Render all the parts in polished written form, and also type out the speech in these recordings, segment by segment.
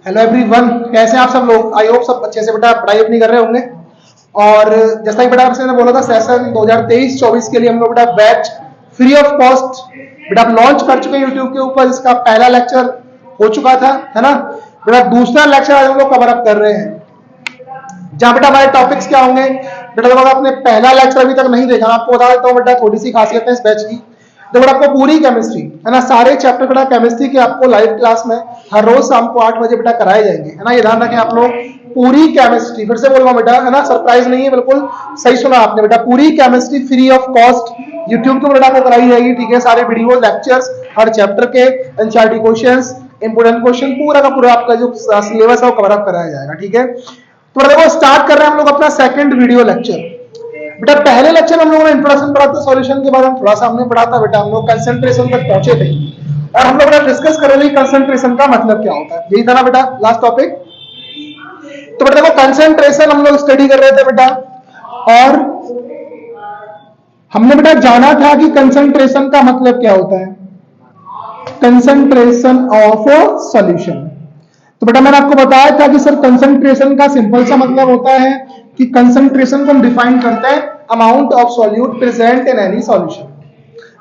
Hello everyone, कैसे हैं आप सब लोग। आई होप सब अच्छे से बेटा पढ़ाई अपनी कर रहे होंगे। और जैसा कि बेटा आपसे बोला था, सेशन 2023-24 के लिए हम लोग बेटा बैच फ्री ऑफ कॉस्ट बेटा लॉन्च कर चुके हैं यूट्यूब के ऊपर। इसका पहला लेक्चर हो चुका था, है ना बेटा। दूसरा लेक्चर आज हम लोग कवर अप कर रहे हैं, जहां बेटा हमारे टॉपिक्स क्या होंगे। बेटा जब आपने पहला लेक्चर अभी तक नहीं देखा, आपको बता देता हूँ बेटा थोड़ी सी खासियत है इस बैच की। तो बेटा आपको पूरी केमिस्ट्री, है ना, सारे चैप्टर बेटा केमिस्ट्री के आपको लाइव क्लास में हर रोज शाम को 8 बजे बेटा कराए जाएंगे, है ना। ये ध्यान रखें आप लोग, पूरी केमिस्ट्री, फिर से बोल रहा हूं बेटा, है ना, सरप्राइज नहीं है, बिल्कुल सही सुना आपने बेटा। पूरी chemistry free of cost YouTube के बेटा आपको कराई जाएगी, ठीक है। सारे वीडियो लेक्चर्स हर चैप्टर के, एनसीईआरटी क्वेश्चंस, इंपोर्टेंट क्वेश्चन, पूरा का पूरा आपका जो सिलेबस है वो कवर अप कराया जाएगा, ठीक है। तो देखो स्टार्ट कर रहे हैं हम लोग अपना सेकंड वीडियो लेक्चर। बेटा पहले लेक्चर हम लोगों ने इंट्रोडक्शन पढ़ा था, सॉल्यूशन के बाद हम थोड़ा सा हमने पढ़ा था बेटा, हम लोग कंसंट्रेशन तक पहुंचे थे और हम लोग डिस्कस कर रहे थे कंसंट्रेशन का मतलब क्या होता है। यही था ना बेटा लास्ट टॉपिक। तो बेटा देखो कंसंट्रेशन हम लोग स्टडी कर रहे थे बेटा, और हमने बेटा जाना था कि कंसंट्रेशन का मतलब क्या होता है, कंसंट्रेशन ऑफ सॉल्यूशन। तो बेटा मैंने आपको बताया था कि सर कंसंट्रेशन का सिंपल सा मतलब होता है कि कंसंट्रेशन को हम डिफाइन करते हैं amount of solute present in any solution.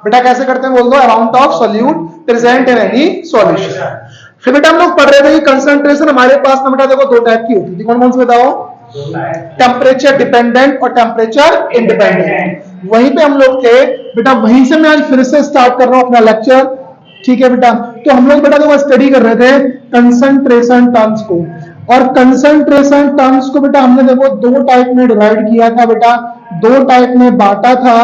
बेटा कैसे करते हैं बोल दो, amount of solute present in any solution. फिर बेटा हम लोग पढ़ रहे थे कि कंसंट्रेशन हमारे पास में बेटा देखो दो टाइप की होती थी। कौन कौन से बताओ, टेम्परेचर डिपेंडेंट और टेम्परेचर इंडिपेंडेंट। वहीं पे हम लोग थे बेटा, वहीं से मैं आज फिर से स्टार्ट कर रहा हूं अपना लेक्चर, ठीक है बेटा। तो हम लोग बेटा देखो स्टडी कर रहे थे कंसंट्रेशन टर्म्स को, और कंसंट्रेशन टर्म्स को बेटा हमने देखो दो टाइप में डिवाइड किया था बेटा, दो टाइप में बांटा था।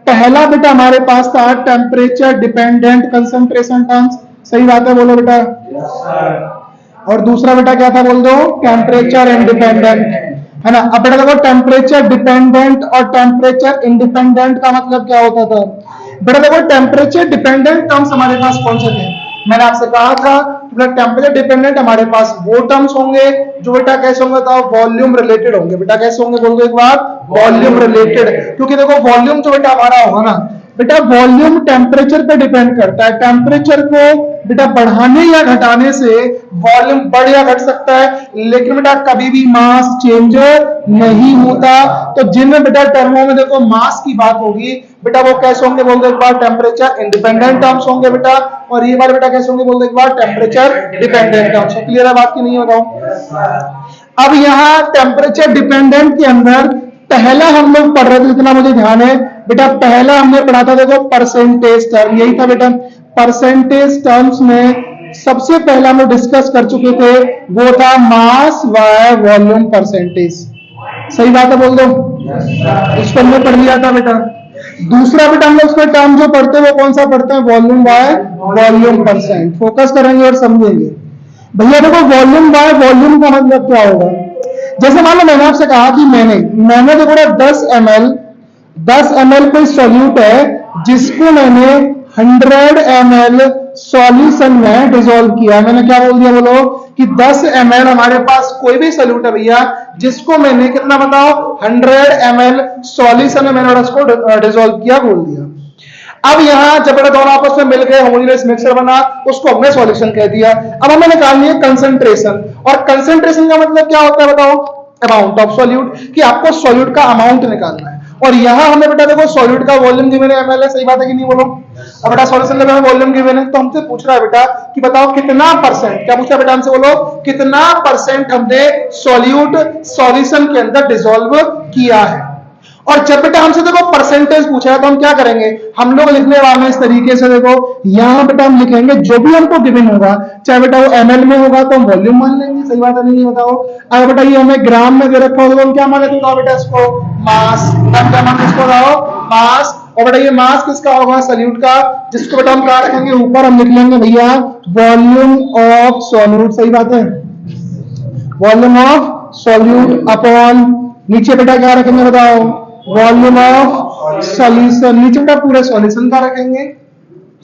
पहला बेटा हमारे पास था टेम्परेचर डिपेंडेंट कंसंट्रेशन टर्म्स, सही बात है बोलो बेटा। और दूसरा बेटा क्या था बोल दो, टेम्परेचर इंडिपेंडेंट, है ना। अब बेटा देखो टेम्परेचर डिपेंडेंट और टेम्परेचर इंडिपेंडेंट का मतलब क्या होता था। बेटा देखो टेम्परेचर डिपेंडेंट टर्म्स हमारे पास कौन से थे, मैंने आपसे कहा था टेम्परेचर डिपेंडेंट हमारे पास वो टर्म्स होंगे जो बेटा कैसे होंगे तो वॉल्यूम रिलेटेड होंगे। बेटा कैसे होंगे बोल दो एक बार, वॉल्यूम रिलेटेड। क्योंकि देखो वॉल्यूम जो बेटा हमारा होगा ना बेटा, वॉल्यूम टेम्परेचर पे डिपेंड करता है। टेम्परेचर को बेटा बढ़ाने या घटाने से वॉल्यूम बढ़ या घट सकता है, लेकिन बेटा कभी भी मास चेंज नहीं होता। तो जिन बेटा टर्मों में देखो मास की बात होगी बेटा, वो कैसे होंगे बोल दो एक बार, टेम्परेचर इंडिपेंडेंट टर्म्स होंगे बेटा। और ये बार बेटा कैसे होंगे बोल दो एक बार, टेम्परेचर डिपेंडेंट टर्म्स। क्लियर है बात की नहीं बताओ। अब यहाँ टेम्परेचर डिपेंडेंट के अंदर पहला हम लोग पढ़ रहे थे, इतना मुझे ध्यान है बेटा, पहला हमने पढ़ा था देखो परसेंटेज टर्म, यही था बेटा। परसेंटेज टर्म्स में सबसे पहला हम लोग डिस्कस कर चुके थे, वो था मास बाय वॉल्यूम परसेंटेज, सही बात है बोल दो। इसको हमने पढ़ लिया था बेटा। दूसरा बेटा हम लोग उसका टर्म जो पढ़ते हैं वो कौन सा पढ़ते हैं, volume by volume percent. Focus करेंगे और समझेंगे भैया। देखो वॉल्यूम बाय वॉल्यूम का मतलब क्या होगा, जैसे मान लो मैंने आपसे कहा कि मैंने देखो 10 ml कोई सॉल्यूट है जिसको मैंने 100 ml सॉल्यूशन में डिसॉल्व किया। मैंने क्या बोल दिया बोलो कि 10 ml हमारे पास कोई भी सॉल्यूट है भैया जिसको मैंने कितना बताओ 100 ml सॉल्यूशन में मैंने उसको डिसॉल्व किया बोल दिया। अब यहां जब दोनों आपस में मिल गए होमोजेनियस मिक्सचर बना, उसको हमने सॉल्यूशन कह दिया। अब हमें निकालनी है कंसंट्रेशन, और कंसंट्रेशन का मतलब क्या होता है बताओ, अमाउंट ऑफ सॉल्यूट, कि आपको सॉल्यूट का अमाउंट निकालना है। और यहां हमें बेटा देखो सॉल्यूट का वॉल्यूम गिवन है ml है, सही बात है कि नहीं बोलो। अब बेटा सॉल्यूशन लेवल में वॉल्यूम गिवन है, तो हमसे पूछ रहा है बेटा कि बताओ कितना परसेंट, क्या पूछ रहा है बेटा हमसे बोलो, कितना परसेंट हमने सॉल्यूट सॉल्यूशन के अंदर डिसॉल्व किया है। और जब बेटा हमसे देखो परसेंटेज पूछा है तो हम क्या करेंगे, हम लोग लिखने वाले हैं इस तरीके से। देखो यहां बेटा हम लिखेंगे जो भी हमको गिवन होगा, चाहे बेटा वो ml में होगा तो हम वॉल्यूम मान लेंगे, सही बात है नहीं बताओ। अगर बेटा ये हमें ग्राम में दे रखा होगा तो हम क्या मान लेते हैं बेटा, इसको मास, क्या मान इसको मास। और बेटा ये मास किसका होगा, सॉल्यूट का, जिसको बेटा हम क्या रखेंगे ऊपर, हम लिख लेंगे भैया वॉल्यूम ऑफ सॉल्यूट, सही बात है, वॉल्यूम ऑफ सॉल्यूट अपॉन नीचे बेटा क्या रखेंगे बताओ, वॉल्यूम ऑफ सॉल्यूशन, नीचे बेटा पूरे सॉल्यूशन का रखेंगे,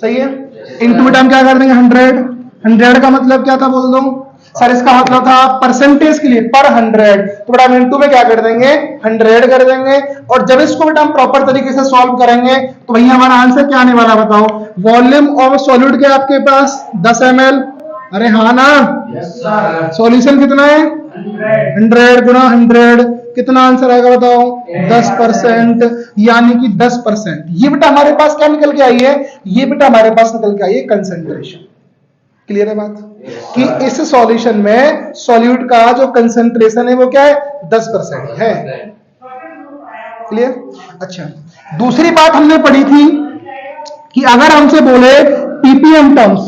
सही है। इनटू बेटा हम क्या कर देंगे 100 का मतलब क्या था बोल दो सर, इसका मतलब था परसेंटेज के लिए पर 100, तो बेटा हम इनटू में क्या कर देंगे 100 कर देंगे। और जब इसको बेटा हम प्रॉपर तरीके से सॉल्व करेंगे तो भैया हमारा आंसर क्या आने वाला बताओ, वॉल्यूम ऑफ सॉल्यूट के आपके पास 10 ml, अरे हाँ ना, सॉल्यूशन कितना है 100 गुना 100, कितना आंसर आएगा बताओ 10%, यानी कि 10%। ये बेटा हमारे पास क्या निकल के आई है, ये बेटा हमारे पास निकल के आई है कंसंट्रेशन। क्लियर है बात कि इस सॉल्यूशन में सॉल्यूट का जो कंसंट्रेशन है वो क्या है 10% है। क्लियर। अच्छा, दूसरी बात हमने पढ़ी थी कि अगर हमसे बोले पीपीएम टर्म्स,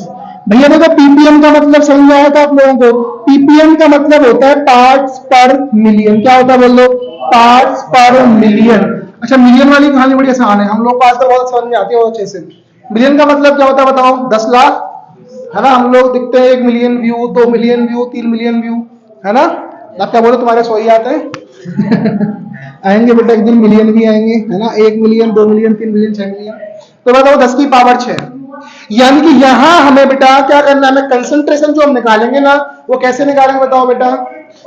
भैया देखो पीपीएम का मतलब समझ में आया था आप लोगों को। पीपीएम का मतलब होता है पार्ट्स पर मिलियन। क्या होता है बोल दो, पार्ट्स पर मिलियन। अच्छा, मिलियन वाली कहानी बड़ी आसान है, हम लोग को आज तक बहुत समझ में आती है बहुत अच्छे से। मिलियन का मतलब क्या होता है बताओ, 10 लाख है ना। हम लोग दिखते हैं 1 million view, 2 million view, 3 million view है ना। आप क्या बोलो, तुम्हारे 100 ही आते हैं आएंगे बेटा एक दिन मिलियन भी आएंगे है ना, 1 मिलियन, 2 मिलियन, 3 मिलियन, 6 मिलियन। तो बताओ 10 की पावर 6, यानी कि यहां हमें बेटा क्या करना है, हमें कंसंट्रेशन जो हम निकालेंगे ना वो कैसे निकालेंगे बताओ बेटा।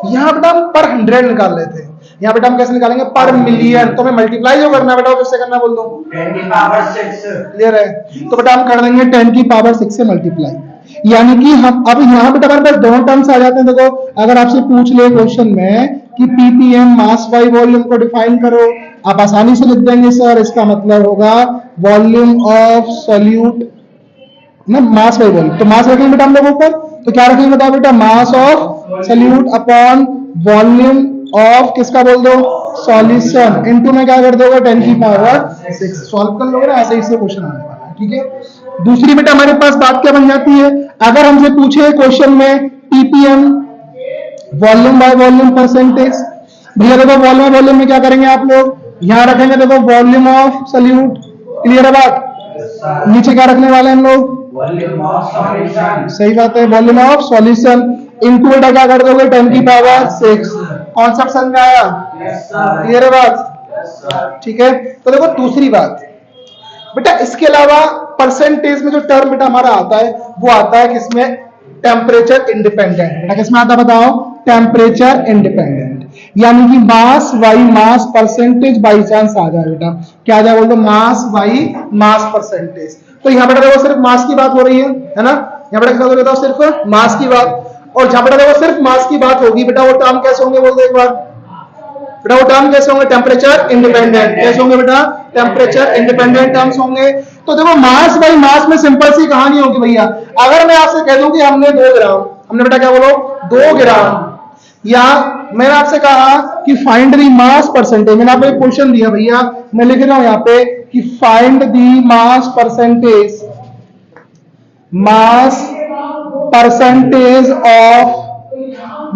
यहां बेटा हम पर 100 निकाल रहे थे, यहाँ बेटा हम कैसे निकालेंगे पर मिलियन। तो हमें मल्टीप्लाई जो करना है बेटा वो किससे करना बोल दो, 10 की पावर 6। क्लियर है। तो बेटा हम कर देंगे 10 की पावर 6 से मल्टीप्लाई, यानी कि हम अब यहाँ बेटा हमारे पास दोनों टर्म्स आ जाते हैं। देखो अगर आपसे पूछ ले क्वेश्चन में कि पीपीएम मास बाई वॉल्यूम को डिफाइन करो, आप आसानी से लिख देंगे सर इसका मतलब होगा वॉल्यूम ऑफ सॉल्यूट ना, मास बाई वॉल्यूम। तो मास रखेंगे बेटा हम लोग ऊपर, तो क्या रखेंगे बताओ बेटा, mass of solute upon volume of किसका बोल दो, सॉल्यूशन, इनटू में क्या कर दोगे 10 की पावर 6। सॉल्व कर लोगे ना, ऐसे ही से क्वेश्चन आने वाला है। ठीक है। दूसरी बेटा हमारे पास बात क्या बन जाती है, अगर हमसे पूछे क्वेश्चन में ppm volume by volume percentage, भैया देखो वॉल्यूम वॉल्यूम में क्या करेंगे आप लोग, यहां रखेंगे देखो वॉल्यूम ऑफ सॉल्यूट। क्लियर है बात। नीचे क्या रखने वाले हैं हम लोग, वॉल्यूम ऑफ सॉल्यूशन। सही बात है, वॉल्यूम ऑफ सॉल्यूशन इनटू बेटा क्या कर दोगे 10 की पावर 6। कॉन्सेप्ट समझ में आया, क्लियर है बात। ठीक है। तो देखो दूसरी बात बेटा, इसके अलावा परसेंटेज में जो टर्म बेटा हमारा आता है वो आता है किसमें, टेम्परेचर इंडिपेंडेंट। बेटा किसमें आता है बताओ, टेम्परेचर इंडिपेंडेंट, यानी कि mass by mass percentage by chance आ जाए बेटा, क्या आ जाए बोल दो, मास बाई मास परसेंटेज। तो यहाँ बेटा देखो सिर्फ मास की बात हो रही है ना, यहाँ बेटा क्या बताओ सिर्फ मास की बात, और जहां बेटा देखो सिर्फ मास की बात होगी बेटा वो टर्म कैसे होंगे बोल दो एक बार बेटा, वो टर्म कैसे होंगे, टेम्परेचर इंडिपेंडेंट। कैसे होंगे बेटा, टेम्परेचर इंडिपेंडेंट टर्म्स होंगे। तो देखो मास बाई मास में सिंपल सी कहानी होगी भैया, अगर मैं आपसे कह दूं कि हमने 2 ग्राम, हमने बेटा क्या बोलो 2 ग्राम, या मैंने आपसे कहा कि फाइंड दी मास परसेंटेज, मैंने आपको एक क्वेश्चन दिया भैया, मैं लिख रहा हूं यहाँ पे कि find the mass percentage, mass percentage of,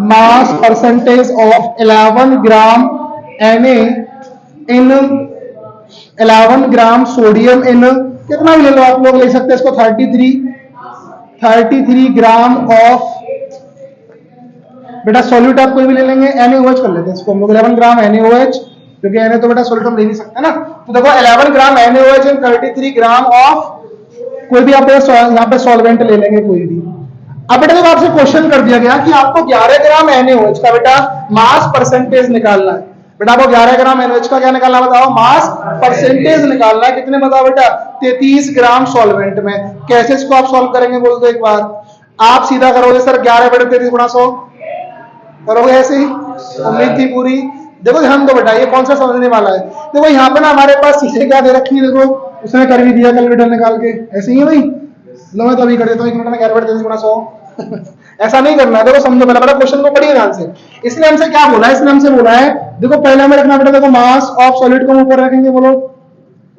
mass percentage of 11 gram Na in 11 gram sodium इन, कितना भी ले लो आप लोग, ले सकते हैं इसको 33 ग्राम ऑफ बेटा सॉल्यूट, आप कोई भी ले लेंगे, NaOH कर लेते हैं इसको हम लोग, 11 ग्राम NaOH, क्योंकि Na तो बेटा सॉल्यूट हम ले नहीं सकते ना। तो देखो 11 ग्राम NaOH एंड 33 ग्राम ऑफ, कोई भी आप यहाँ पे सॉल्वेंट ले लेंगे कोई भी। अब बेटा देखो आपसे क्वेश्चन कर दिया गया कि आपको 11 ग्राम NaOH का बेटा मास परसेंटेज निकालना है। बेटा आपको 11 ग्राम NaOH का क्या निकालना बताओ, मास परसेंटेज निकालना है। कितने बताओ बेटा, 33 ग्राम सॉल्वेंट में। कैसे इसको आप सॉल्व करेंगे बोल दो एक बार, आप सीधा करोगे सर 11 बटे 33 गुणा 100 करोगे, ऐसे ही उम्मीद थी पूरी। देखो ध्यान दो बेटा, ये कौन सा समझने वाला है। देखो यहाँ पे ना हमारे पास चीजें क्या दे रखी है, देखो उसने कर भी दिया कैलकुलेटर निकाल के, ऐसे ही है भाई। लो मैं तो अभी कर देता हूँ 1 मिनट में, 11 बटे 33 गुणा 100 ऐसा नहीं करना है। देखो समझो पहले बड़ा क्वेश्चन को पढ़िए ध्यान से। इसने हमसे क्या बोला है, इसने हमसे बोला है देखो पहले हमें रखना बेटा, देखो मास ऑफ सॉलिड को ऊपर रखेंगे, बोलो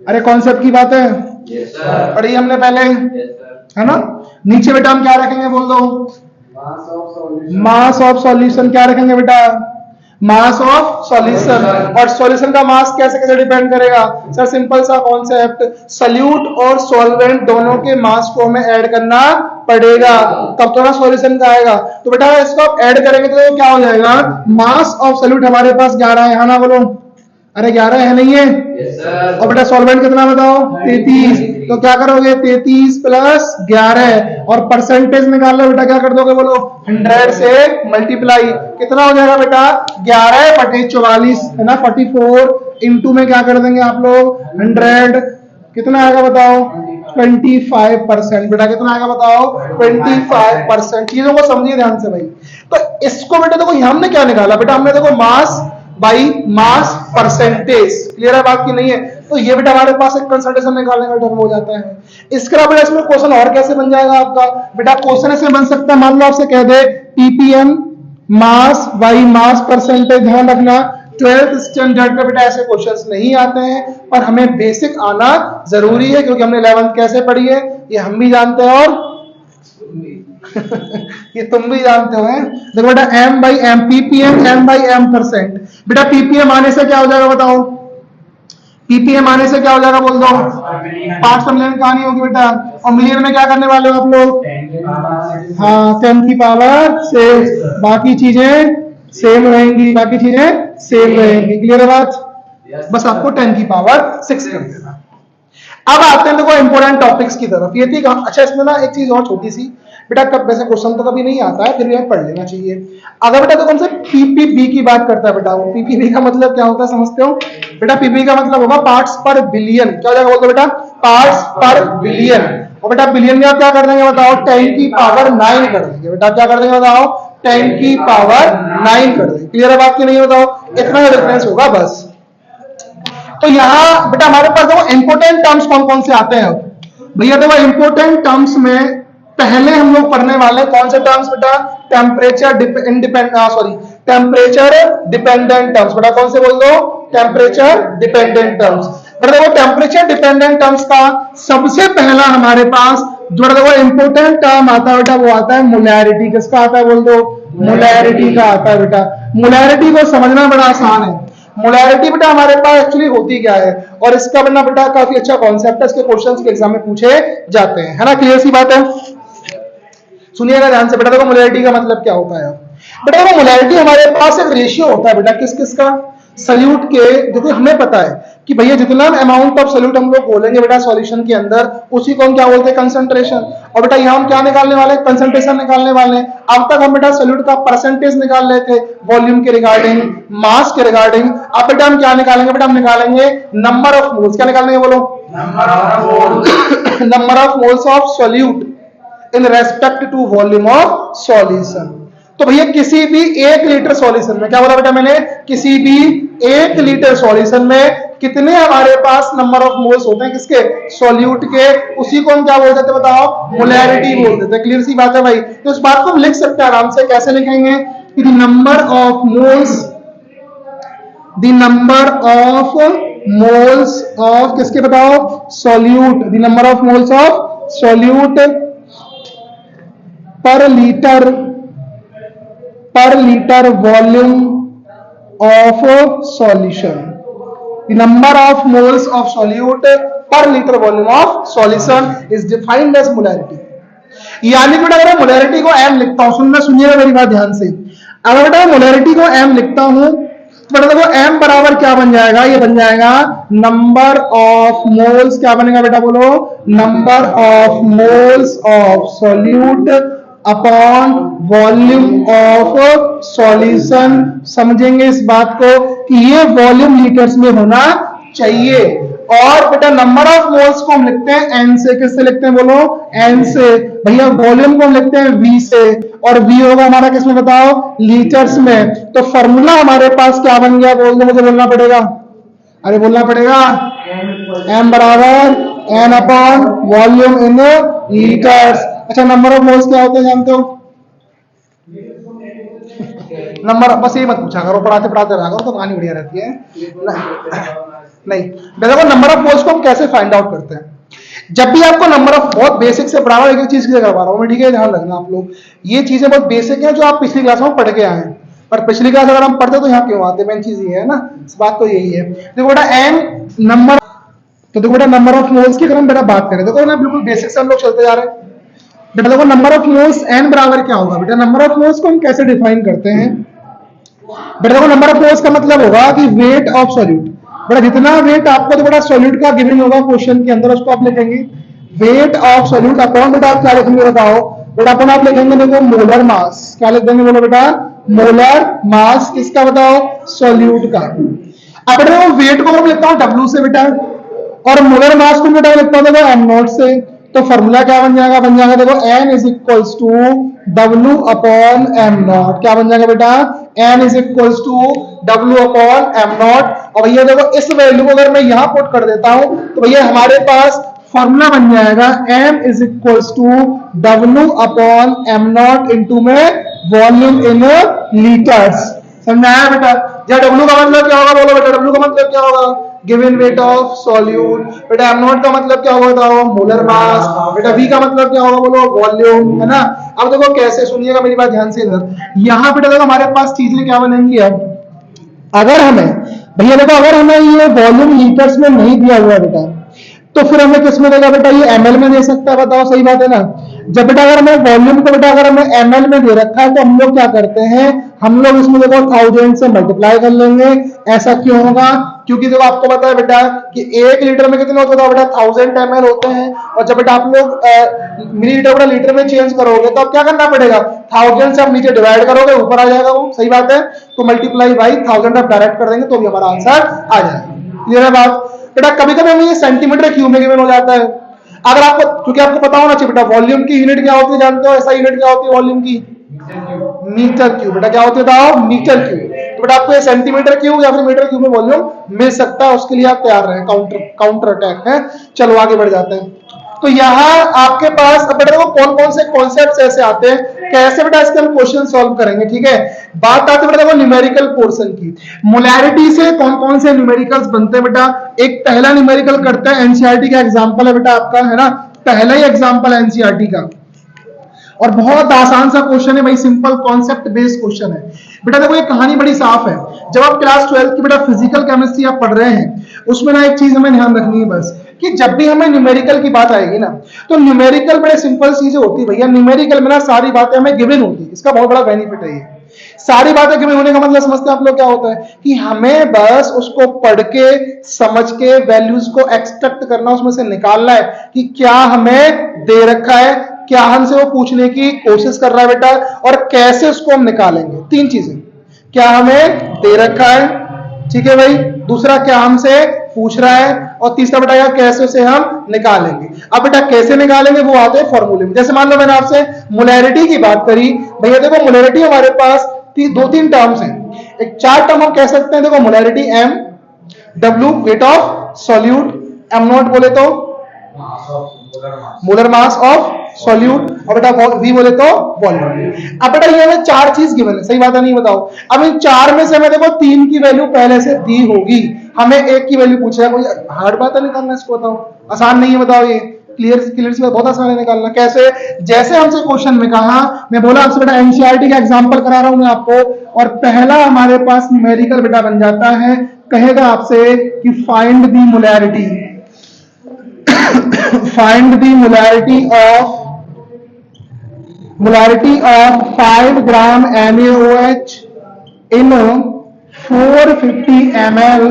अरे कॉन्सेप्ट की बात है, पढ़ी हमने पहले है ना। नीचे बेटा हम क्या रखेंगे बोल दो, मास ऑफ सॉल्यूशन। क्या रखेंगे बेटा, मास ऑफ सॉल्यूशन। और सॉल्यूशन का मास कैसे कैसे डिपेंड करेगा सर, सिंपल सा कॉन्सेप्ट, सॉल्यूट और सॉल्वेंट दोनों के मास को हमें ऐड करना पड़ेगा, तब तो ना सॉल्यूशन का आएगा। तो बेटा इसको आप ऐड करेंगे तो क्या हो जाएगा, मास ऑफ सॉल्यूट हमारे पास 11 है ना, बोलो अरे 11 है नहीं है। और बेटा सॉल्वेंट कितना बताओ 33, तो क्या करोगे 33 प्लस 11 और परसेंटेज निकाल लो बेटा, क्या कर दोगे बोलो 100 से मल्टीप्लाई, कितना हो जाएगा बेटा 11 बटे 44 है ना, 44 इंटू में क्या कर देंगे आप लोग 100, कितना आएगा बताओ 25%। बेटा कितना आएगा बताओ? 25%। चीजों को समझिए ध्यान से भाई। तो इसको बेटा देखो हमने क्या निकाला बेटा, हमने देखो मास बाई मास परसेंटेज। क्लियर है बात की नहीं है? तो ये बेटा हमारे पास एक कंसंट्रेशन निकालने का टर्म हो जाता है। इसके अलावा बेटा इसमें क्वेश्चन और कैसे बन जाएगा आपका? बेटा क्वेश्चन ऐसे बन सकता है, मान लो आपसे कह दे PPM mass by mass percentage. ध्यान रखना 12th स्टैंडर्ड में बेटा ऐसे क्वेश्चंस नहीं आते हैं, पर हमें बेसिक आना जरूरी है, क्योंकि हमने 11th कैसे पढ़ी है ये हम भी जानते हैं और ये तुम भी जानते हो। देखो बेटा m by M, ppm m by m percent. बेटा पीपीएम आने से क्या हो जाएगा बताओ? पीपीएम आने से क्या हो जाएगा बोल दो? पार्ट्स पर मिलियन कहानी होगी बेटा। और मिलियन में क्या करने वाले हो आप लोग? हाँ 10 की पावर 6। बाकी चीजें सेम रहेंगी, बाकी चीजें सेम रहेंगी। क्लियर है बात? बस आपको 10 की पावर 6 कर देना। अब आते हैं देखो इंपॉर्टेंट टॉपिक्स की तरफ। ये थी अच्छा, इसमें ना एक चीज और छोटी सी बेटा, कब वैसे क्वेश्चन तो कभी नहीं आता है, फिर भी हमें पढ़ लेना चाहिए। अगर बेटा तो कौन से पीपीबी की बात करता है बेटा, वो पीपीबी का मतलब क्या होता है समझते हो? बेटा पीपीबी का मतलब होगा पार्ट्स पर बिलियन। क्या हो जाएगा बोलते बेटा? पार्ट्स पर बिलियन। और बेटा बिलियन में आप क्या कर देंगे बताओ? 10 की पावर 9 कर देंगे। बेटा क्या कर देंगे बताओ? 10 की पावर 9 कर देंगे। क्लियर है बात की नहीं बताओ? इतना डिफरेंस होगा बस। तो यहाँ बेटा हमारे पास देखो इंपोर्टेंट टर्म्स कौन कौन से आते हैं भैया? देखो इंपोर्टेंट टर्म्स में पहले हम लोग पढ़ने वाले कौन से टर्म्स बेटा? Temperature temperature dependent terms. बेटा कौन से बोल दो? Temperature dependent terms. बेटा देखो टेम्परेचर डिपेंडेंट टर्म्स का सबसे पहला हमारे पास जो देखो इंपोर्टेंट टर्म आता है बेटा, वो आता है मोलैरिटी। किसका आता है बोल दो? मोलैरिटी का आता है बेटा। मोलैरिटी को समझना बड़ा आसान है। मोलैरिटी बेटा हमारे पास एक्चुअली होती क्या है, और इसका बनना बेटा काफी अच्छा कॉन्सेप्ट है, इसके क्वेश्चंस के एग्जाम में पूछे जाते हैं, है ना? क्लियर सी बात है? सुनिएगा ध्यान से बेटा। देखो मोलैरिटी का मतलब क्या होता है बेटा? देखो मोलैरिटी हमारे पास एक रेशियो होता है बेटा, किस किस का? सॉल्यूट के। देखो हमें पता है कि भैया जितना अमाउंट ऑफ सॉल्यूट हम लोग बोलेंगे बेटा सॉल्यूशन के अंदर, उसी को हम क्या बोलते हैं? कंसंट्रेशन। और बेटा यहाँ हम क्या निकालने वाले? कंसंट्रेशन निकालने वाले हैं। अब तक हम बेटा सॉल्यूट का परसेंटेज निकाल रहे थे, वॉल्यूम के रिगार्डिंग, मास के रिगार्डिंग। अब बेटा हम क्या निकालेंगे? बेटा हम निकालेंगे नंबर ऑफ मोल्स। क्या निकालेंगे बोलो? Number of moles of solute in respect to volume of solution. तो भैया किसी भी 1 लीटर सॉल्यूशन में, क्या बोला बेटा मैंने? किसी भी 1 लीटर सॉल्यूशन में कितने हमारे पास नंबर ऑफ मोल्स होते हैं? किसके? सॉल्यूट के। उसी को हम क्या बोल देते बताओ? मोलैरिटी बोल देते हैं। क्लियर सी बात है भाई? तो इस बात को हम लिख सकते हैं आराम से। कैसे लिखेंगे? कि the number of moles of किसके बताओ? Solute. The number of moles of solute per litre volume of solution. The number of moles of solute per liter volume of solution is defined as molarity. यानी कि अगर molarity को m लिखता हूं, सुनिएगा मेरी बात ध्यान से। अगर बेटा मोलैरिटी को m लिखता हूं तो बेटा देखो m बराबर क्या बन जाएगा? ये बन जाएगा नंबर ऑफ मोल्स। क्या बनेगा बेटा बोलो? Number of moles of solute upon volume of solution. समझेंगे इस बात को कि ये वॉल्यूम लीटर्स में होना चाहिए। और बेटा नंबर ऑफ मोल्स को हम लिखते हैं n से। किससे लिखते हैं बोलो? n से। भैया वॉल्यूम को हम लिखते हैं v से, और v होगा हमारा किसमें बताओ? लीटर्स में। तो फॉर्मूला हमारे पास क्या बन गया बोल दो? मुझे बोलना पड़ेगा, अरे बोलना पड़ेगा। m बराबर n upon volume in litres. अच्छा नंबर ऑफ मोल्स क्या होते हैं जानते हो? नंबर, बस ये मत पूछा करो, पढ़ाते पढ़ाते रहा करो तो कहानी बढ़िया रहती है। नहीं देखो नंबर ऑफ मोल्स को हम कैसे फाइंड आउट करते हैं? जब भी आपको नंबर ऑफ, बहुत बेसिक से पढ़ा रहा हूं, एक चीज की करवा रहा हूं मैं, ठीक है? ध्यान रखना आप लोग, ये चीजें बहुत बेसिक हैं जो आप पिछली क्लास में पढ़ के आए हैं, पर पिछली क्लास अगर हम पढ़ते तो यहाँ क्यों आते? मेन चीज ये है ना, इस बात तो यही है। देखो बेटा एम नंबर, तो देखो बेटा नंबर ऑफ मोल्स की अगर हम बेटा बात करें, देखो ना बिल्कुल बेसिक से हम लोग चलते जा रहे हैं। बेटा देखो नंबर ऑफ मोल्स n बराबर क्या होगा? बेटा नंबर ऑफ मोल्स को हम कैसे डिफाइन करते हैं? बेटा देखो नंबर ऑफ मोल्स का मतलब होगा कि वेट ऑफ सॉल्यूट। बेटा जितना वेट आपको तो बेटा सॉल्यूट का गिवन होगा क्वेश्चन के अंदर, उसको आप लिखेंगे वेट ऑफ सॉल्यूट अपॉन बेटा आप क्या लिखेंगे बताओ? बेटा अपन आप लिखेंगे देखो मोलर मास। क्या लिख देंगे बोलो बेटा? Molar mass. किसका बताओ? सॉल्यूट का। अब बेटा वेट को हम लिखता हूं W से बेटा, और मोलर मास को बेटा लिखता हूं देखो एम नॉट से, तो फॉर्मूला क्या बन जाएगा देखो N is equals to W upon M naught. क्या बन जाएगा बेटा, N is equals to W upon M naught. और भैया देखो इस वैल्यू को अगर मैं यहां पुट कर देता हूं तो भैया हमारे पास फॉर्मूला बन जाएगा M is equals to W upon M naught into में वॉल्यूम इन लीटर्स। समझाया बेटा? या डब्ल्यू का मतलब क्या होगा बोलो बेटा, डब्ल्यू का मतलब क्या होगा, गिवन वेट ऑफ सॉल्यूट। बेटा एम नॉट का मतलब क्या होगा बताओ, मोलर मास। बेटा वी का मतलब क्या होगा बोलो, वॉल्यूम, है ना। अब देखो कैसे, सुनिएगा मेरी बात ध्यान से इधर, यहाँ बेटा देखो हमारे पास चीजें क्या बनेंगी। अब अगर हमें भैया देखो अगर हमें ये वॉल्यूम लीटर्स में नहीं दिया हुआ बेटा, तो फिर हमें किस में देगा बेटा, ये एमएल में दे सकता है, बताओ सही बात है ना। जब बेटा अगर हमें वॉल्यूम को बेटा अगर हमें एमएल में दे रखा है तो हम लोग क्या करते हैं, हम लोग इसमें देखो 1000 से मल्टीप्लाई कर लेंगे। ऐसा क्यों होगा, क्योंकि देखो आपको पता है बेटा कि 1 लीटर में कितने होते हैं बेटा, 1000 ml होते हैं। और जब बेटा आप लोग मिलीलीटर बेटा लीटर में चेंज करोगे तो अब क्या करना पड़ेगा, 1000 से आप नीचे डिवाइड करोगे, ऊपर आ जाएगा वो, सही बात है। तो मल्टीप्लाई बाई 1000 आप डायरेक्ट कर देंगे तो भी हमारा आंसर आ जाएगा। क्लियर है बात बेटा? कभी कभी हमें ये सेंटीमीटर क्यूब में गिवन हो जाता है। अगर आपको, क्योंकि आपको पता होना चाहिए बेटा वॉल्यूम की यूनिट क्या होती है, जानते हो ऐसा यूनिट क्या होती है वॉल्यूम की, मीटर क्यूब। बेटा क्या होती है बताओ, मीटर क्यूब। तो बेटा आपको ये सेंटीमीटर क्यूब या फिर मीटर क्यूब में वॉल्यूम मिल सकता है, उसके लिए आप तैयार रहें, काउंटर अटैक है। चलो आगे बढ़ जाते हैं। तो यहाँ आपके पास अब बेटा कौन कौन से कॉन्सेप्ट्स ऐसे आते हैं, कैसे बेटा इसके हम क्वेश्चन सॉल्व करेंगे, ठीक है। बात आती है बेटा देखो न्यूमेरिकल पोर्शन की। मोलैरिटी से कौन कौन से न्यूमेरिकल्स बनते हैं बेटा, एक पहला न्यूमेरिकल करते हैं, एनसीईआरटी का एग्जांपल है बेटा आपका, है ना, पहला ही एग्जांपल है एनसीईआरटी का, और बहुत आसान सा क्वेश्चन है भाई, सिंपल कॉन्सेप्ट बेस्ड क्वेश्चन है बेटा। देखो ये कहानी बड़ी साफ है। जब आप क्लास 12 की बेटा फिजिकल केमिस्ट्री आप पढ़ रहे हैं, उसमें ना एक चीज हमें ध्यान रखनी है बस, कि जब भी हमें न्यूमेरिकल की बात आएगी ना, तो न्यूमेरिकल बड़े सिंपल चीजें होती है भैया। न्यूमेरिकल में ना सारी बातें हमें गिवन होती है, इसका बहुत बड़ा बेनिफिट है ये। सारी बातें गिवन होने का मतलब समझते हैं आप लोग क्या होता है, कि हमें बस उसको पढ़ के समझ के वैल्यूज को एक्सट्रैक्ट करना, उसमें से निकालना है कि क्या हमें दे रखा है, क्या हमसे वो पूछने की कोशिश कर रहा है बेटा, और कैसे उसको हम निकालेंगे। 3 चीजें, क्या हमें दे रखा है, ठीक है भाई, दूसरा क्या हमसे पूछ रहा है, और तीसरा बेटा कैसे उसे हम निकालेंगे। अब बेटा कैसे निकालेंगे वो आते हैं फॉर्मूले में। जैसे मान लो मैंने आपसे मोलैरिटी की बात करी, भैया देखो मोलैरिटी हमारे पास 2-3 टर्म्स हैं, एक 4 टर्म हम कह सकते हैं। देखो molarity M, W weight of solute, M naught बोले तो मोलर मास ऑफ सॉल्यूट, और बेटा वी बोले तो वॉल्यूम। अब बेटा ये हमें 4 चीज गिवन है, सही बात है नहीं बताओ। अब इन 4 में से हमें देखो 3 की वैल्यू पहले से दी होगी, हमें 1 की वैल्यू पूछा है। कोई हार्ड बात है निकालना इसको, बताओ आसान नहीं है बताओ, ये क्लियर से बहुत आसान है निकालना। कैसे, जैसे हमसे क्वेश्चन में कहा, मैं बोला आपसे बेटा एनसीईआरटी का एग्जांपल करा रहा हूं मैं आपको, और पहला हमारे पास न्यूमेरिकल बेटा बन जाता है, कहेगा आपसे कि find the molarity, find the molarity of 5 gram NaOH in 450 ml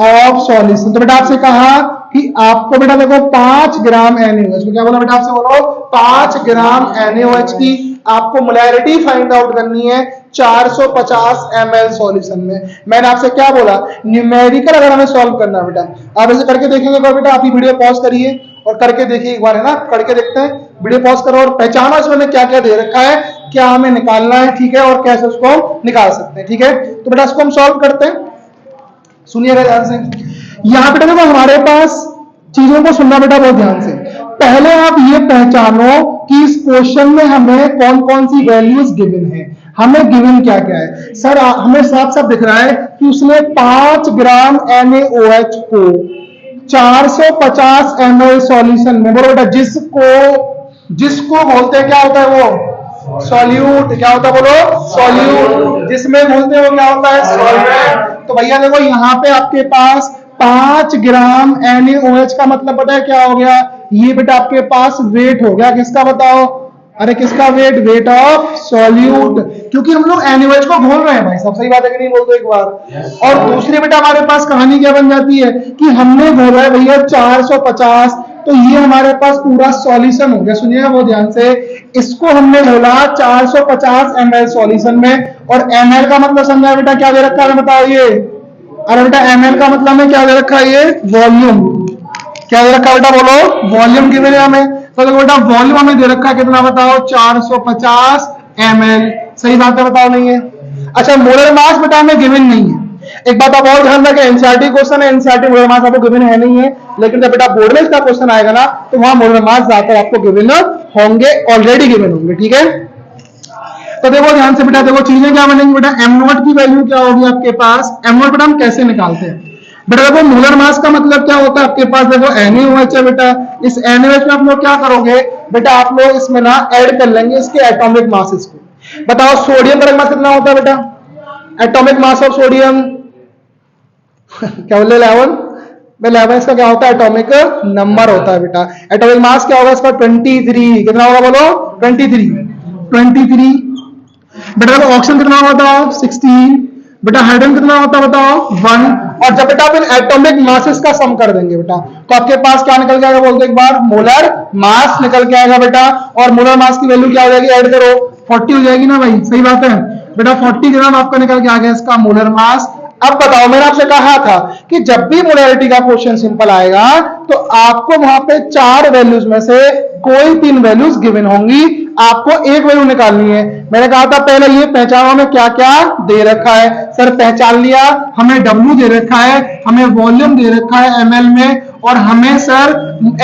of solution। तो बेटा आपसे कहा कि आपको बेटा देखो 5 ग्राम NaOH, क्या बोला बेटा आपसे, बोलो 5 ग्राम NaOH की आपको मोलैरिटी फाइंड आउट करनी है 450 ml सॉल्यूशन में। मैंने आपसे क्या बोला, न्यूमेरिकल अगर हमें सॉल्व करना है बेटा, आप ऐसे करके देखेंगे बेटा, आप ही वीडियो पॉज करिए और करके देखिए एक बार, है ना, करके देखते हैं, वीडियो पॉज करो और पहचानो इसमें क्या क्या दे रखा है, क्या हमें निकालना है, ठीक है, और कैसे उसको हम निकाल सकते हैं, ठीक है। तो बेटा इसको हम सॉल्व करते हैं, सुनिएगा ध्यान से। यहाँ बेटा देखो हमारे पास चीजों को सुनना बेटा बहुत ध्यान से। पहले आप ये पहचानो कि इस क्वेश्चन में हमें कौन कौन सी वैल्यूज गिवन है, हमें गिवन क्या क्या है। सर हमें साफ साफ दिख रहा है कि उसने 5 ग्राम NaOH को 450 ml सॉल्यूशन में, बोलो बेटा जिसको बोलते हैं क्या होता है वो सॉल्यूट, क्या होता है बोलो सॉल्यूट, जिसमें बोलते हैं वो क्या होता है सॉल्वेंट। तो भैया देखो यहाँ पे आपके पास 5 ग्राम NaOH का मतलब पता है क्या हो गया, ये बेटा आपके पास वेट हो गया, किसका बताओ, अरे किसका वेट, वेट ऑफ सॉल्यूट, क्योंकि हम लोग NaOH को घोल रहे हैं भाई साहब, सही बात है कि नहीं, बोल दो एक बार। और दूसरी बेटा हमारे पास कहानी क्या बन जाती है कि हमने घोला है भैया 450, तो ये हमारे पास पूरा सॉल्यूशन हो गया। सुनिएगा बहुत ध्यान से, इसको हमने घोला 450 ml सॉल्यूशन में, और ml का मतलब समझा बेटा क्या दे रखा है बताओ ये, अरे बेटा ml का मतलब में क्या दे रखा है ये वॉल्यूम, क्या दे रखा है बेटा, बोलो, वॉल्यूम गिवन है हमें। तो देखो बेटा वॉल्यूम हमें दे रखा है कितना बताओ, 450 ml। सही बात है, बताओ नहीं है। अच्छा मोलर मास बेटा हमें गिवन नहीं है। एक बात आप और ध्यान रखें, एनसीईआरटी क्वेश्चन है, एनसीईआरटी मोलर मास आपको गिवन है नहीं है, लेकिन जब बेटा बोर्ड में इसका क्वेश्चन आएगा ना तो वहां मोलर मास ज्यादातर आपको गिवन होंगे, ऑलरेडी गिवन होंगे, ठीक है। तो देखो ध्यान से बेटा, देखो चीजें क्या बनेंगी बेटा, एम नॉट की वैल्यू क्या होगी आपके पास, एम नॉट बेटा हम कैसे निकालते हैं बेटा, देखो मोलर मास का मतलब क्या होता है आपके पास, देखो NaOH है बेटा, इस NaOH में आप लोग क्या करोगे बेटा, आप लोग इसमें ना ऐड कर लेंगे इसके एटॉमिक मासेस को। बताओ सोडियम का मास कितना होता है बेटा, एटॉमिक मास ऑफ सोडियम क्या बोले 11, 11 इसका क्या होता है, एटॉमिक नंबर होता है बेटा। एटॉमिक मास क्या होगा इसका, 23, कितना होगा बोलो, 23 बेटा। ऑक्सीजन कितना होता है, 16 बेटा। हाइड्रोजन कितना होता है बताओ, 1। और जब बेटा अपन एटॉमिक मासेस का सम कर देंगे बेटा, तो आपके पास क्या निकल के आएगा, बोलते एक बार, मोलर मास निकल के आएगा बेटा। और मोलर मास की वैल्यू क्या हो जाएगी, ऐड करो, 40 हो जाएगी ना भाई, सही बात है बेटा। 40 ग्राम आपका निकल के आ गया इसका मोलर मास। अब बताओ, मैंने आपसे कहा था कि जब भी मोलैरिटी का क्वेश्चन सिंपल आएगा तो आपको वहां पे 4 वैल्यूज में से कोई 3 वैल्यूज गिवन होंगी, आपको एक वैल्यू निकालनी है। मैंने कहा था पहले ये पहचानो हमें क्या क्या दे रखा है। सर पहचान लिया, हमें W दे रखा है, हमें वॉल्यूम दे रखा है ml में, और हमें सर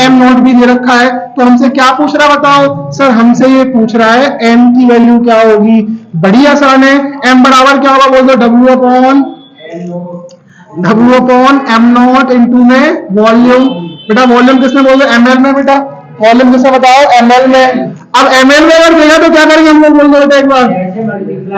m नॉट भी दे रखा है। तो हमसे क्या पूछ रहा है बताओ, सर हमसे ये पूछ रहा है m की वैल्यू क्या होगी। बड़ी आसान है, m बराबर क्या होगा बोल दो, W upon m naught into में वॉल्यूम। बेटा वॉल्यूम किसमें बोल दो, ml में बेटा। वॉल्यूम किसमें बताओ, ml में। अब ml में अगर देखा तो क्या करेंगे हम लोग, बोल दो बेटा एक बार,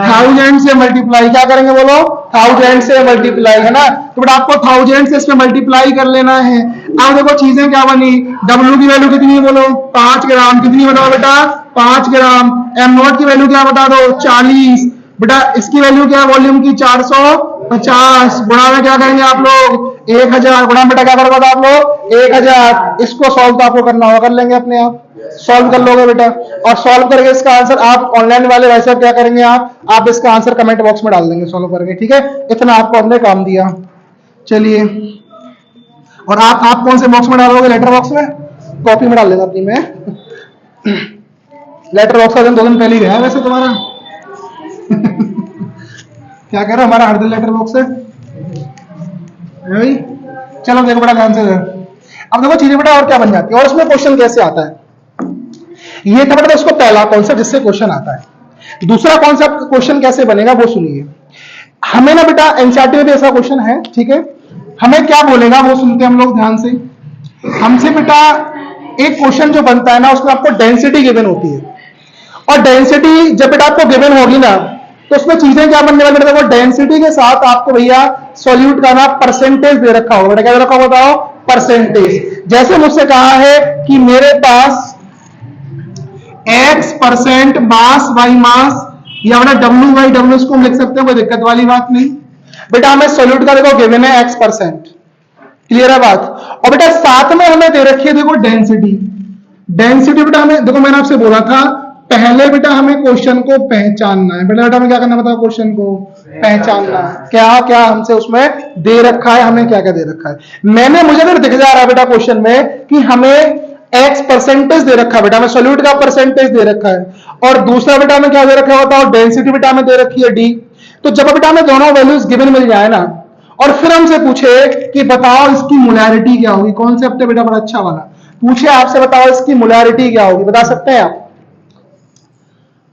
1000 से मल्टीप्लाई। क्या करेंगे बोलो, 1000 से मल्टीप्लाई, है ना। तो बेटा आपको 1000 से इसमें मल्टीप्लाई कर लेना है। अब देखो चीजें क्या बनी, W की वैल्यू कितनी है बोलो, 5 ग्राम। कितनी बताओ बेटा, 5 ग्राम। m नॉट की वैल्यू क्या बता दो, 40 बेटा। इसकी वैल्यू क्या है वॉल्यूम की, 450। गुणा में क्या करेंगे आप लोग, 1000। गुणा बेटा क्या करोगे आप लोग, 1000। इसको सॉल्व तो आपको करना होगा, कर लेंगे अपने आप, सॉल्व कर लोगे बेटा। और सॉल्व करके इसका आंसर आप ऑनलाइन वाले वैसे क्या करेंगे, आप इसका आंसर कमेंट बॉक्स में डाल देंगे सॉल्व करके, ठीक है। इतना आपको हमने काम दिया। चलिए, और आप कौन से बॉक्स में डालोगे, लेटर बॉक्स में, कॉपी में डाल देना अपनी में। लेटर बॉक्स का दिन 2 दिन पहले ही गया वैसे तुम्हारा। क्या कह रहे हो, हमारा हर दिन लेटर बॉक्स है भाई। चलो देखो बड़ा ध्यान से। अब देखो चीजें बेटा और क्या बन जाती है, और इसमें क्वेश्चन कैसे आता है। ये था बेटा उसको पहला कॉन्सेप्ट जिससे क्वेश्चन आता है। दूसरा कॉन्सेप्ट क्वेश्चन कैसे बनेगा वो सुनिए। हमें ना बेटा एनसीईआरटी में भी ऐसा क्वेश्चन है, ठीक है। हमें क्या बोलेगा वो सुनते हैं हम लोग ध्यान से। हमसे बेटा एक क्वेश्चन जो बनता है ना, उसमें आपको डेंसिटी गिवन होती है, और डेंसिटी जब बेटा आपको गिवन होगी ना तो उसमें चीजें क्या बनने वाली, देखो डेंसिटी के साथ आपको भैया सॉल्यूट का ना परसेंटेज दे रखा होगा। बेटा क्या दे रखा होगा बताओ, परसेंटेज। जैसे मुझसे कहा है कि मेरे पास x% मास बाई मास, या बेटा W/W इसको हम लिख सकते हैं, कोई दिक्कत वाली बात नहीं। बेटा हमें सॉल्यूट का देखो गिवन है x%, क्लियर है बात। और बेटा साथ में हमें दे रखी है देखो डेंसिटी। डेंसिटी बेटा हमें देखो, मैंने आपसे बोला था पहले बेटा हमें क्वेश्चन को पहचानना है। बेटा हमें क्या करना बताओ, क्वेश्चन को पहचानना है, क्या क्या हमसे उसमें दे रखा है, हमें क्या क्या दे रखा है। मुझे तो दिख जा रहा है बेटा क्वेश्चन में कि हमें x परसेंटेज दे रखा है बेटा, हमें सॉल्यूट का परसेंटेज दे रखा है, और दूसरा बेटा हमें क्या दे रखा है बताओ, डेंसिटी बेटा हमें दे रखी है d। तो जब बेटा हमें दोनों वैल्यूज गिवन मिल जाए ना, और फिर हमसे पूछे कि बताओ इसकी मोलैरिटी क्या होगी, कॉन्सेप्ट है बेटा बड़ा अच्छा वाला। पूछे आपसे बताओ इसकी मोलैरिटी क्या होगी, बता सकते हैं आप।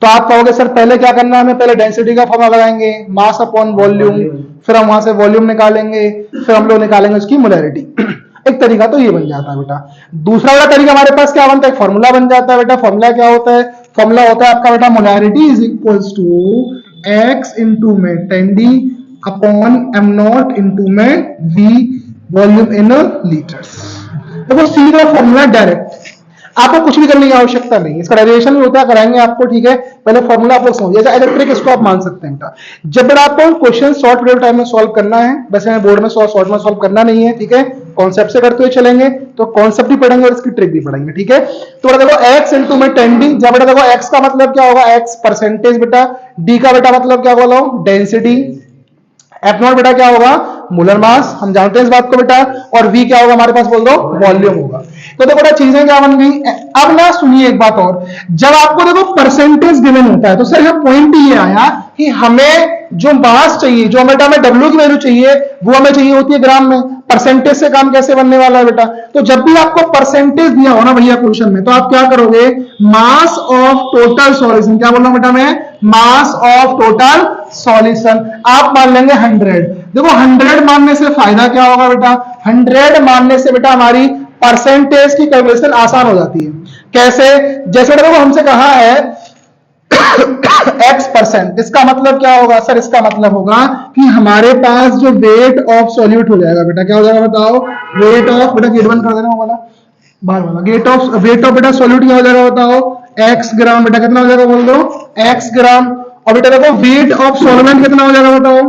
तो आप कहोगे सर पहले क्या करना है, हमें पहले डेंसिटी का फॉर्मूला लगाएंगे, मास अपॉन वॉल्यूम, फिर हम वहां से वॉल्यूम निकालेंगे, फिर हम लोग निकालेंगे उसकी मोलैरिटी। एक तरीका तो ये बन जाता है बेटा। दूसरा वाला तरीका हमारे पास क्या बनता है, फॉर्मूला बन जाता है बेटा। फॉर्मूला क्या होता है, फॉर्मूला होता है आपका बेटा molarity is equals to x into में 10d upon m naught into में v वॉल्यूम इन लीटर्स। देखो सीधा फॉर्मूला डायरेक्ट, आपको कुछ भी करने की आवश्यकता नहीं। इसका डेरिवेशन भी होता है, कराएंगे आपको, ठीक है। पहले फॉर्मूला आप लोग समझिए, इलेक्ट्रिक इसको आप मान सकते हैं बेटा। जब बेटा आपको क्वेश्चन शॉर्ट पीरियड टाइम में सॉल्व करना है, वैसे हमें बोर्ड में शॉर्ट में सॉल्व करना नहीं है, ठीक है। कॉन्सेप्ट से करते हुए चलेंगे, तो कॉन्सेप्ट भी पढ़ेंगे और इसकी ट्रिक भी पढ़ेंगे, ठीक है। तो बेटा देखो x इंटू में 10d, जब बेटा देखो x का मतलब क्या होगा, x परसेंटेज बेटा, d का बेटा मतलब क्या बोलो, डेंसिटी, f नॉट बेटा क्या होगा, मोलर मास, हम जानते हैं इस बात को बेटा, और V क्या होगा हमारे पास, बोल दो वॉल्यूम होगा। तो देखो बेटा चीजें क्या बन गई। अब ना सुनिए एक बात और, जब आपको देखो परसेंटेज गिवन होता है तो सर यहाँ पॉइंट ये आया कि हमें जो मास चाहिए, जो बेटा हमें W की वैल्यू चाहिए, वो हमें चाहिए होती है ग्राम में। परसेंटेज से काम कैसे बनने वाला है बेटा, तो जब भी आपको परसेंटेज दिया हो ना भैया क्वेश्चन में, तो आप क्या करोगे, मास ऑफ टोटल सॉल्यूशन, क्या बोल रहा हूं बेटा मैं, मास ऑफ टोटल सॉल्यूशन आप मान लेंगे 100। देखो 100 मानने से फायदा क्या होगा बेटा, 100 मानने से बेटा हमारी परसेंटेज की कैलकुलेशन आसान हो जाती है। कैसे, जैसे देखो हमसे कहा है X%, इसका मतलब क्या होगा सर, इसका मतलब होगा कि हमारे पास जो वेट ऑफ सॉल्यूट हो जाएगा बेटा, क्या हो जाएगा बताओ, वेट ऑफ, बेटा गेट बंद कर देना वाला बाहर वाला, वेट ऑफ बेटा सॉल्यूट क्या हो जाएगा बताओ, X ग्राम। बेटा कितना हो जाएगा बोल दो, X ग्राम। और बेटा देखो वेट ऑफ सॉल्वेंट कितना हो जाएगा बताओ,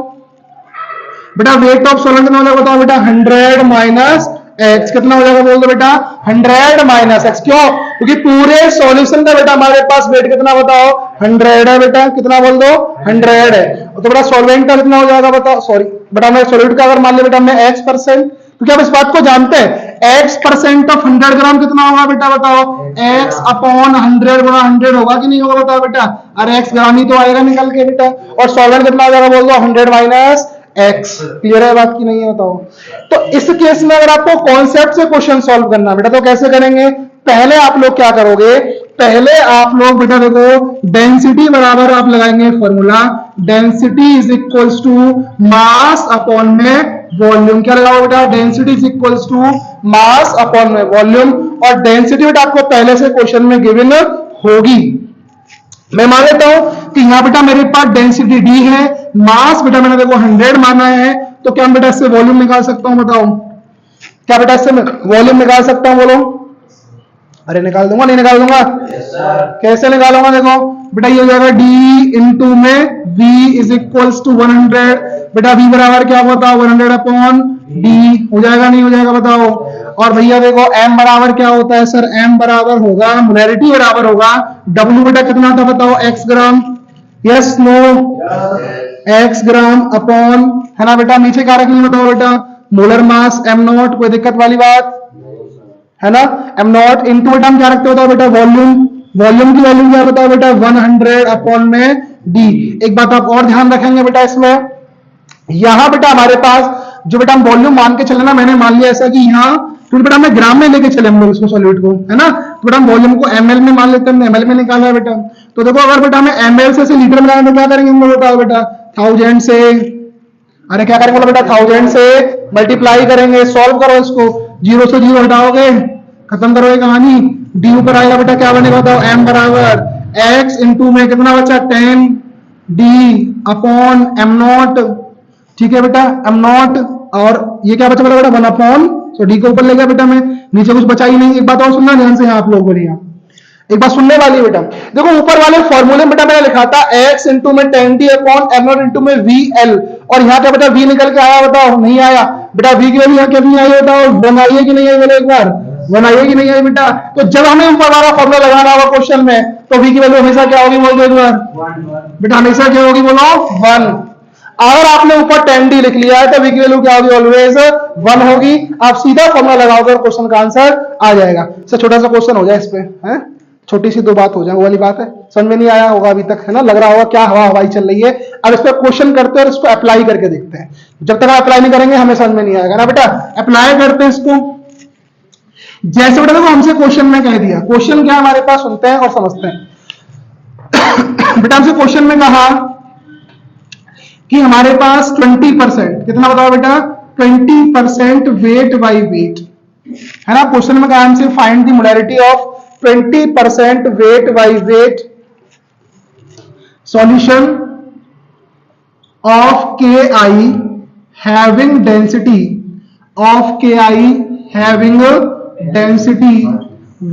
बेटा वेट ऑफ सॉल्वेंट कितना हो जाएगा बताओ बेटा, 100 माइनस एक्स, कितना हो जाएगा बोल दो बेटा, 100 माइनस एक्स। क्यों, क्योंकि पूरे सॉल्यूशन का बेटा हमारे पास वेट कितना बताओ, 100 है बेटा, कितना बोल दो 100 है। तो बेटा सॉल्वेंट का कितना हो जाएगा बताओ, सॉरी बेटा मैं सॉल्यूट का अगर मान ले बेटा मैं X%, क्योंकि आप इस बात को जानते हैं X% ऑफ 100 ग्राम कितना होगा बेटा बताओ, X अपॉन 100 गुणा 100 होगा कि नहीं होगा बताओ बेटा, अरे X ग्राम ही तो आएगा निकल के बेटा। और सॉल्वेंट कितना हो जाएगा बोल दो, 100 माइनस एक्स। क्लियर है बात की नहीं है बताओ। तो इस केस में अगर आपको कॉन्सेप्ट से क्वेश्चन सॉल्व करना बेटा, तो कैसे करेंगे, पहले आप लोग क्या करोगे, पहले आप लोग बेटा देखो डेंसिटी बराबर आप लगाएंगे formula, density is equals to mass upon में वॉल्यूम। क्या लगाओ बेटा, density is equals to mass upon में वॉल्यूम। और डेंसिटी बेटा आपको पहले से क्वेश्चन में गिवन होगी। मैं मान लेता हूं कि यहां बेटा मेरे पास डेंसिटी डी है, मास बेटा मैंने देखो 100 माना है, तो क्या बेटा इससे वॉल्यूम निकाल सकता हूं बताओ, क्या बेटा इससे वॉल्यूम निकाल सकता हूं बोलो, अरे निकाल दूंगा नहीं निकाल दूंगा, कैसे निकालूंगा, देखो बेटा ये हो जाएगा डी इंटू में वी इज इक्वल्स टू 100। बेटा वी बराबर क्या होता है 100 अपॉन डी, हो जाएगा नहीं हो जाएगा बताओ। और भैया देखो m बराबर क्या होता है सर, m बराबर होगा मोलैरिटी बराबर होगा w बेटा कितना था बताओ, x gram, yes no, x gram upon, है ना बेटा, नीचे क्या रखेंगे बताओ बेटा, मोलर मास m नॉट, कोई दिक्कत वाली बात है ना, m नॉट इंटू बेटा हम क्या रखते होता है बेटा वॉल्यूम, वॉल्यूम की वैल्यू क्या बताओ बेटा 100 अपॉन में d। एक बात आप और ध्यान रखेंगे बेटा इसमें, यहां बेटा हमारे पास जो बेटा हम वॉल्यूम मान के चले ना, मैंने मान लिया ऐसा कि यहाँ क्योंकि बेटा हमें ग्राम में लेके चले हम लोग इसको सॉल्यूट को, है ना, तो बेटा हम वॉल्यूम को ml में मान लेते हैं, हमने ml में निकाला है बेटा। तो देखो अगर बेटा हमें ml से लीटर में लाना तो क्या करेंगे हम लोग बताओ बेटा, 1000 से, अरे क्या करेंगे बेटा 1000 से मल्टीप्लाई करेंगे, सॉल्व करो इसको, 0 से 0 हटाओगे, खत्म करोगे कहानी, डी ऊपर आएगा बेटा क्या बनेगा बताओ, m बराबर x इंटू में कितना बचा 10 d अपॉन m नॉट, ठीक है बेटा m नॉट, और ये क्या बचा बेटा 1 अपॉन, तो डी को ऊपर ले गया बेटा मैं, नीचे कुछ बचा ही नहीं। एक बात और सुनना ध्यान से यहाँ आप लोग बोलिए, एक बात सुनने वाली है बेटा, देखो ऊपर वाले फॉर्मूले में बेटा मैंने लिखा था x इंटू में 10d upon m naught into में vl, और यहाँ क्या बेटा v निकल के आया बताओ, नहीं आया बेटा, v की वैल्यू यहाँ क्या आई बताओ, 1 आई है कि नहीं आई, बोलो एक बार 1 आई है कि नहीं आई बेटा। तो जब हमें ऊपर वाला फॉर्मूला लगाना होगा क्वेश्चन में, तो v की वैल्यू हमेशा क्या होगी बोल दो एक बार बेटा, हमेशा क्या होगी बोलो 1। अगर आपने ऊपर 10d लिख लिया है तो v की वैल्यू क्या होगी, ऑलवेज 1 होगी। आप सीधा फॉर्मूला लगाओगे और क्वेश्चन का आंसर आ जाएगा। सर छोटा सा क्वेश्चन हो जाए इस पे, हैं छोटी सी 2 बात हो जाए, वो वाली बात है, समझ में नहीं आया होगा अभी तक, है ना, लग रहा होगा क्या हवा हवाई चल रही है। अब इस पे क्वेश्चन करते हैं और इसको अप्लाई करके देखते हैं, जब तक आप अप्लाई नहीं करेंगे हमें समझ में नहीं आएगा ना बेटा। अप्लाई करते हैं इसको, जैसे बेटा देखो हमसे क्वेश्चन में कह दिया, क्वेश्चन क्या हमारे पास सुनते हैं और समझते हैं। बेटा हमसे क्वेश्चन में कहा कि हमारे पास 20%, कितना बताओ बेटा 20% वेट बाई वेट, है ना, क्वेश्चन में कहा हमसे find the molarity of 20% weight by wait solution of KI having density of KI having density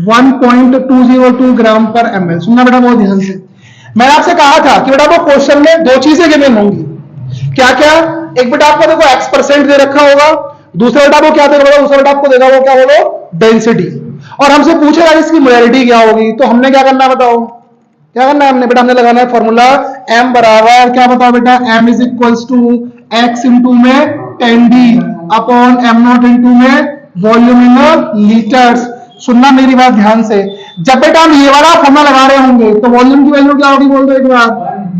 1.202 ग्राम पर ml। सुनना बेटा बहुत ध्यान से, मैंने आपसे कहा था कि बेटा वो क्वेश्चन में 2 चीजें गिवन होंगी, क्या क्या, एक बेटा आपको देखो x% दे रखा होगा, दूसरा बेटा वो क्या देगा, दूसरा बेटा आपको देगा वो क्या बोलो डेंसिटी, और हमसे पूछेगा इसकी मोलैरिटी क्या होगी। तो हमने क्या करना है बताओ, क्या करना है हमने बेटा, हमने लगाना है फॉर्मूला m बराबर क्या बताओ बेटा, m is equals to x into में 10d upon m naught into में वॉल्यूम इन लीटर्स। सुनना मेरी बात ध्यान से, जब बेटा हम ये वाला फॉर्मूला लगा रहे होंगे तो वॉल्यूम की वैल्यू क्या होगी बोल दो एक बार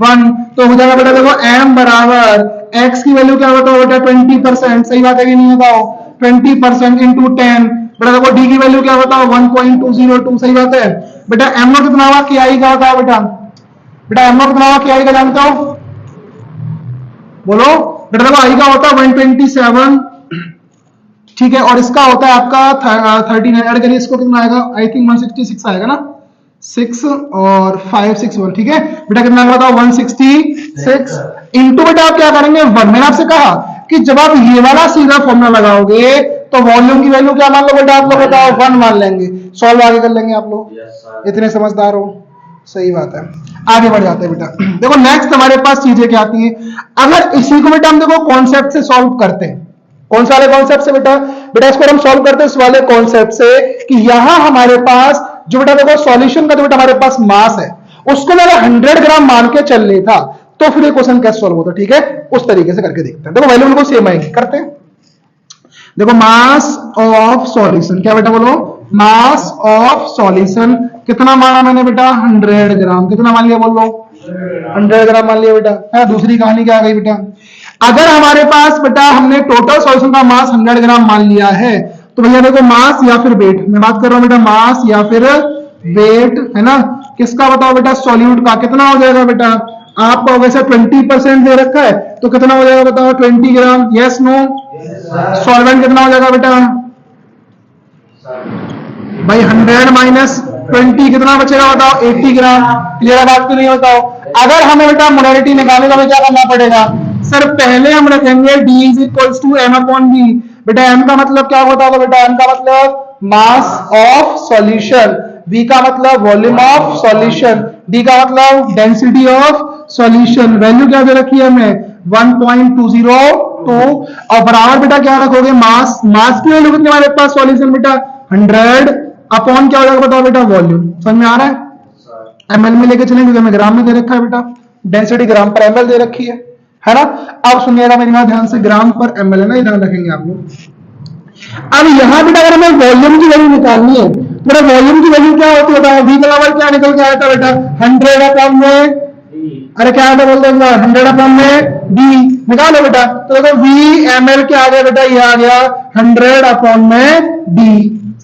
1, तो हो जाएगा बेटा देखो m बराबर x की वैल्यू क्या होता है बेटा 20%, सही बात है कि नहीं बताओ 20% इंटू 10, बेटा देखो d की वैल्यू क्या होता है 1.202, सही बात है बेटा। m नॉट कितना हुआ ki का होता है बेटा, बेटा m नॉट कितना हुआ ki का जानते हो बोलो बेटा, देखो i का होता है 127, ठीक है, और इसका होता है आपका 39, ऐड करिए इसको कितना आएगा, आई थिंक 166 आएगा ना, 6 और 5 6 1, ठीक है बेटा कितना आएगा बताओ 166 इंटू बेटा आप क्या करेंगे 1। मैंने आपसे कहा कि जब आप ये वाला सीधा फॉर्मूला लगाओगे तो वॉल्यूम की वैल्यू क्या मान लो बेटा आप लोग बताओ 1 मान लेंगे, सॉल्व आगे कर लेंगे आप लोग, इतने समझदार हो, सही बात है। आगे बढ़ जाते हैं बेटा, देखो नेक्स्ट हमारे पास चीजें क्या आती है, अगर इसी को बेटा हम देखो कॉन्सेप्ट से सॉल्व करते हैं, कौन सा वाले कॉन्सेप्ट से बेटा, बेटा इसको हम सॉल्व करते हैं इस वाले कॉन्सेप्ट से कि यहां हमारे पास जो बेटा देखो सॉल्यूशन का जो बेटा हमारे पास मास है उसको मैं 100 ग्राम मान के चल लेता तो फिर ये क्वेश्चन कैसे सॉल्व होता, ठीक है उस तरीके से करके देखते हैं। देखो वैल्यू बिल्कुल सेम आएगी, करते हैं। देखो मास ऑफ सॉल्यूशन क्या बेटा बोलो, मास ऑफ सॉल्यूशन कितना माना मैंने बेटा 100 ग्राम, कितना मान लिया बोल लो 100 ग्राम मान लिया बेटा है। दूसरी कहानी क्या आ गई बेटा, अगर हमारे पास बेटा हमने टोटल सॉल्यूशन का मास 100 ग्राम मान लिया है तो भैया देखो मास या फिर वेट, मैं बात कर रहा हूं बेटा मास या फिर वेट है ना, किसका बताओ बेटा सॉल्यूट का कितना हो जाएगा बेटा, आपका वैसे 20% दे रखा है तो कितना हो जाएगा बताओ 20 ग्राम, यस नो, सॉल्वेंट कितना हो जाएगा बेटा भाई 100 माइनस 20 कितना बचेगा बताओ 80 ग्राम, क्लियर बात तो नहीं बताओ। अगर हमें बेटा मोलरिटी निकालने का क्या करना पड़ेगा सर, पहले हम रखेंगे d is equals to m upon v, बेटा m का मतलब क्या होता होगा बेटा, m का मतलब मास ऑफ सॉल्यूशन, v का मतलब वॉल्यूम ऑफ सॉल्यूशन, d का मतलब डेंसिटी ऑफ सॉल्यूशन, वैल्यू क्या दे रखी है हमें 1.202 और बराबर बेटा क्या रखोगे मास, मास की वैल्यू कितनी हमारे पास सॉल्यूशन बेटा 100 अपॉन क्या हो जाएगा बताओ बेटा वॉल्यूम, समझ में आ रहा है, ml में लेके चलेंगे क्योंकि हमें ग्राम में दे रखा है बेटा, डेंसिटी ग्राम पर ml दे रखी है ना। अब सुनिएगा मेरी बात ध्यान से, ग्राम पर ml है ना, ध्यान रखेंगे आप लोग। अब यहां बेटा अगर हमें वॉल्यूम की वैल्यू निकालनी है तो वॉल्यूम की वैल्यू क्या होती है, v बराबर क्या निकल के आया था बेटा 100 अपॉन में, अरे क्या आता बोल दो 100 अपॉन में d, निकालो बेटा, तो देखो v ml क्या आ गया बेटा, ये आ गया 100 अपॉन में d,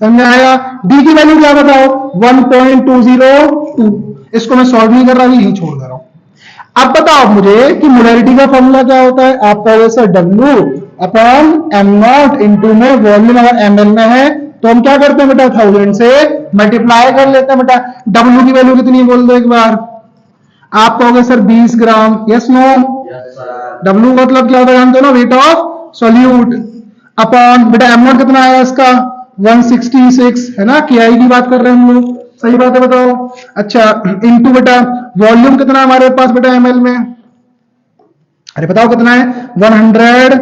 समझ में आया। d की वैल्यू क्या बताओ 1.202, इसको मैं सॉल्व नहीं कर रहा, यही छोड़ दे रहा हूं। अब बताओ मुझे कि मोलरिटी का फॉर्मूला क्या होता है, आपका वैसे W upon m naught into में वॉल्यूम अगर ml में है तो हम क्या करते हैं बेटा 1000 से मल्टीप्लाई कर लेते हैं बेटा। W की वैल्यू कितनी बोल दो एक बार, आप कहोगे सर 20 ग्राम, यस नो, W मतलब क्या होता है जानते हो ना, वेट ऑफ सॉल्यूट, अपॉन बेटा m नॉट कितना आया इसका 166 है ना, ki की बात कर रहे हैं हम लोग, सही बात है बताओ। अच्छा इंटू बेटा वॉल्यूम कितना है हमारे पास बेटा ml में, अरे बताओ कितना है 100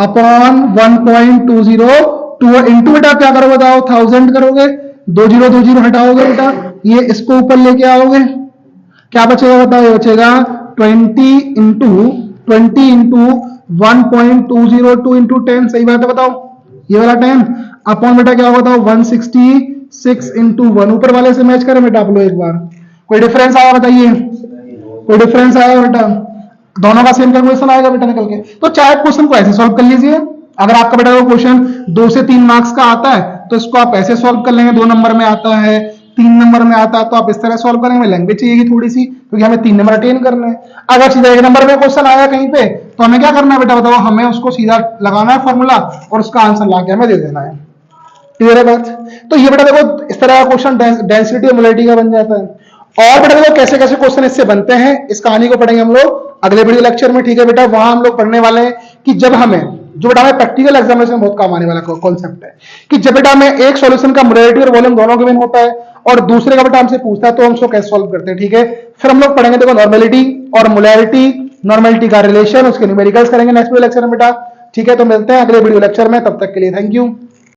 अपॉन 1.202 इंटू बेटा क्या करोगे बताओ 1000 करोगे, 20 हटाओगे बेटा, ये इसको ऊपर लेके आओगे, क्या बचेगा बताओ, ये बचेगा 20 इंटू 1.202 इंटू 10, सही बात है बताओ, ये वाला 10 अपॉन बेटा क्या होगा बताओ 166 इंटू 1, ऊपर वाले से मैच करें बेटा आप लोग एक बार, कोई डिफरेंस आया बताइए, कोई डिफरेंस आया बेटा, दोनों का सेम कैलकुलेशन आएगा बेटा निकल के। तो चाहे क्वेश्चन को ऐसे सॉल्व कर लीजिए, अगर आपका बेटा वो क्वेश्चन 2 से 3 मार्क्स का आता है तो इसको आप ऐसे सॉल्व कर लेंगे, 2 नंबर में आता है 3 नंबर में आता है तो आप इस तरह सॉल्व करेंगे, लैंग्वेज चाहिए थोड़ी सी क्योंकि हमें 3 नंबर अटेन करने हैं। अगर सीधा 1 नंबर में क्वेश्चन आया कहीं पे तो हमें क्या करना है बेटा बताओ, हमें उसको सीधा लगाना है फॉर्मूला और उसका आंसर ला के हमें दे देना है, क्लियर है बात। तो ये बेटा देखो इस तरह का क्वेश्चन डेंसिटी और मोलरिटी का बन जाता है। और बेटा देखो कैसे कैसे क्वेश्चन इससे बनते हैं, इस कहानी को पढ़ेंगे हम लोग अगले वीडियो लेक्चर में, ठीक है बेटा। वहां हम लोग पढ़ने वाले हैं कि जब हमें जो बेटा हमें प्रैक्टिकल एग्जामिनेशन में बहुत काम आने वाला कॉन्सेप्ट है कि जब बेटा हमें एक सॉल्यूशन का मोलरिटी और वॉल्यूम दोनों गिवन होता है और दूसरे का बेटा हमसे पूछता है तो हम उसको कैसे सॉल्व करते हैं, ठीक है। फिर हम लोग पढ़ेंगे देखो नॉर्मेलिटी और मोलरिटी, नॉर्मेलिटी का रिलेशन, उसके न्यूमेरिकल्स करेंगे नेक्स्ट वीडियो लेक्चर में बेटा, ठीक है। तो मिलते हैं अगले वीडियो लेक्चर में, तब तक के लिए थैंक यू।